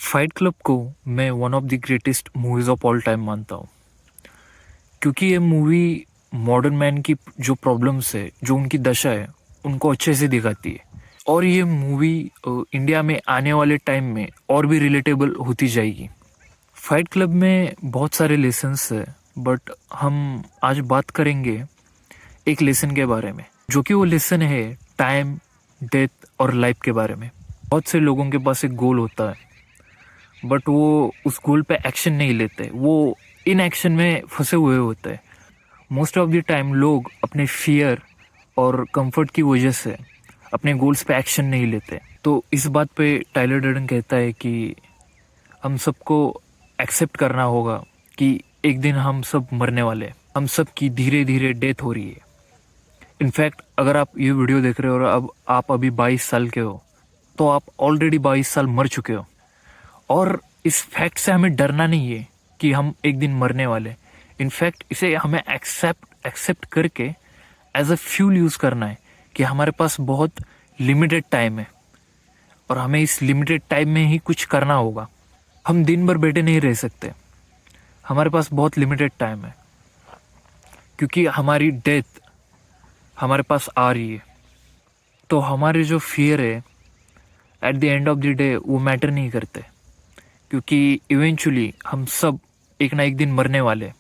Fight club को मैं one of the greatest movies of all time मानता हूँ, क्योंकि ये मूवी मॉडर्न मैन की जो प्रॉब्लम्स है, जो उनकी दशा है, उनको अच्छे से दिखाती है। और ये मूवी इंडिया में आने वाले टाइम में और भी रिलेटेबल होती जाएगी। फाइट क्लब में बहुत सारे लेसन्स है, बट हम आज बात करेंगे एक लेसन के बारे में, जो कि वो लेसन है टाइम, डेथ और लाइफ के बारे में। बहुत से लोगों के पास एक गोल होता है, बट वो उस गोल पे एक्शन नहीं लेते, वो इन एक्शन में फंसे हुए होते हैं। मोस्ट ऑफ द टाइम लोग अपने फियर और कंफर्ट की वजह से अपने गोल्स पे एक्शन नहीं लेते। तो इस बात पे टाइलर डर्डन कहता है कि हम सबको एक्सेप्ट करना होगा कि एक दिन हम सब मरने वाले हैं। हम सब की धीरे धीरे डेथ हो रही है। इनफैक्ट अगर आप ये वीडियो देख रहे हो और अब आप अभी 22 साल के हो, तो आप ऑलरेडी 22 साल मर चुके हो। और इस फैक्ट से हमें डरना नहीं है कि हम एक दिन मरने वाले। इनफैक्ट इसे हमें एक्सेप्ट करके एज अ फ्यूल यूज़ करना है कि हमारे पास बहुत लिमिटेड टाइम है और हमें इस लिमिटेड टाइम में ही कुछ करना होगा। हम दिन भर बैठे नहीं रह सकते, हमारे पास बहुत लिमिटेड टाइम है, क्योंकि हमारी डेथ हमारे पास आ रही है। तो हमारे जो फियर है at the end of the day वो मैटर नहीं करते, क्योंकि इवेंचुअली हम सब एक ना एक दिन मरने वाले हैं।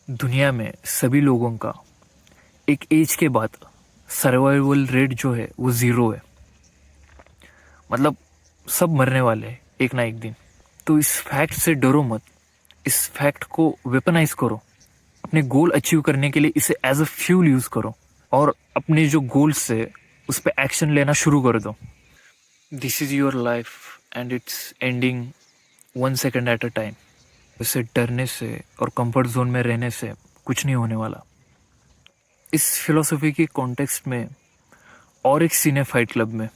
दुनिया में सभी लोगों का एक एज के बाद सर्वाइवल रेट जो है वो 0 है। मतलब सब मरने वाले हैं एक ना एक दिन। तो इस फैक्ट से डरो मत, इस फैक्ट को वेपनाइज करो, अपने गोल अचीव करने के लिए इसे एज अ फ्यूल यूज़ करो और अपने जो गोल्स है उस पर एक्शन लेना शुरू कर दो। This is your life and it's ending 1 second at a time. इसे डरने से और कंफर्ट जोन में रहने से कुछ नहीं होने वाला। इस फिलोसफी के कॉन्टेक्स्ट में और एक सीन है फाइट क्लब में,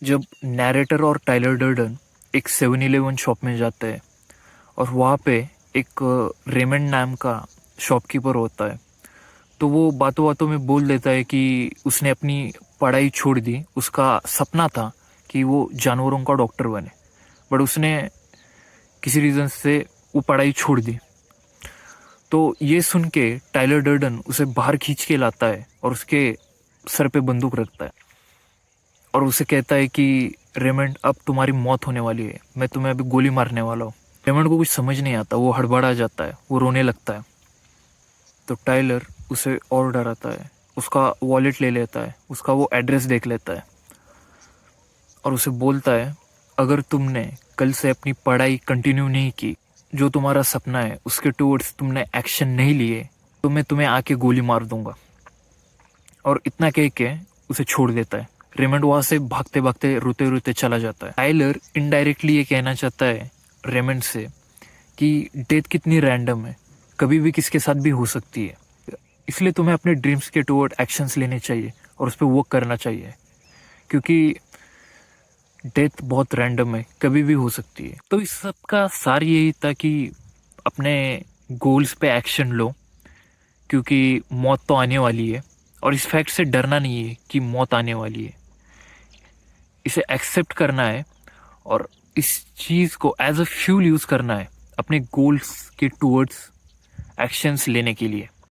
जब नैरेटर और टाइलर डर्डन एक 7-Eleven शॉप में जाते हैं और वहाँ पे एक रेमंड नाम का शॉपकीपर होता है। तो वो बातों बातों में बोल देता है कि उसने अपनी पढ़ाई छोड़ दी। उसका सपना था कि वो जानवरों का डॉक्टर बने, बट उसने किसी रीज़न से वो पढ़ाई छोड़ दी। तो ये सुन के टाइलर डर्डन उसे बाहर खींच के लाता है और उसके सर पे बंदूक रखता है और उसे कहता है कि रेमंड, अब तुम्हारी मौत होने वाली है, मैं तुम्हें अभी गोली मारने वाला हूँ। रेमंड को कुछ समझ नहीं आता, वो हड़बड़ा जाता है, वो रोने लगता है। तो टाइलर उसे और डराता है, उसका वॉलेट ले लेता है, उसका वो एड्रेस देख लेता है और उसे बोलता है, अगर तुमने कल से अपनी पढ़ाई कंटिन्यू नहीं की, जो तुम्हारा सपना है उसके टूवर्ड्स तुमने एक्शन नहीं लिए, तो मैं तुम्हें आके गोली मार दूंगा। और इतना कह के उसे छोड़ देता है। रेमंड वहाँ से भागते भागते रोते रोते चला जाता है। टाइलर इनडायरेक्टली ये कहना चाहता है रेमंड से कि डेथ कितनी रैंडम है, कभी भी किसके साथ भी हो सकती है, इसलिए तुम्हें अपने ड्रीम्स के टुवर्ड एक्शंस लेने चाहिए और उस पर वर्क करना चाहिए, क्योंकि डेथ बहुत रैंडम है, कभी भी हो सकती है। तो इस सब का सार यही था कि अपने गोल्स पे एक्शन लो, क्योंकि मौत तो आने वाली है और इस फैक्ट से डरना नहीं है कि मौत आने वाली है। इसे एक्सेप्ट करना है और इस चीज़ को एज अ फ्यूल यूज़ करना है अपने गोल्स के टूवर्ड्स एक्शंस लेने के लिए।